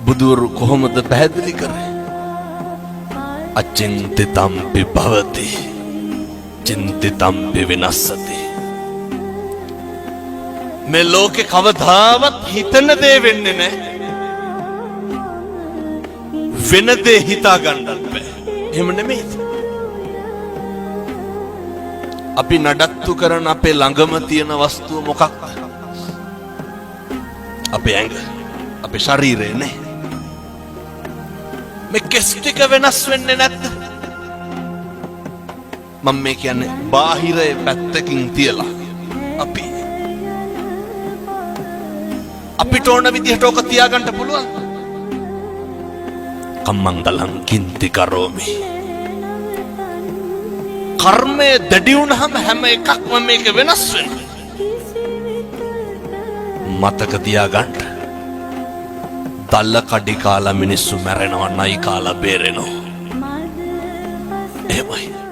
බුදුවරු කොහොමද පැහැදිලි කරේ? අචින්තිතම්පි භවති චින්තිතම්පි විනස්සති. මේ ලෝකේ කවදාවත් හිතන දේ වෙන්නේ නැහැ. වෙන දේ හිතා ගන්නත් බෑ. එහෙම නෙමෙයි. අපි නඩත්තු කරන අපේ ළඟම තියෙන වස්තුව මොකක්ද? අපේ ඇඟ, අපේ ශරීරය නේ. මේ කෙස් ටික වෙනස් වෙන්නේ නැද්ද? මම මේ කියන්නේ බාහිරේ පැත්තකින් තියලා අපිට ඕන විදිහට ඕක තියාගන්න පුළුවන්. කම්මංගලං කින්ති කරෝමි. කර්මය දැඩි වුණාම හැම එකක්ම මේක වෙනස් වෙනවා. මතක තියාගන්න. දල්ල කඩි කාලා මිනිස්සු මැරෙනවා, නයි කාලා බේරෙනවා. එහෙමයි.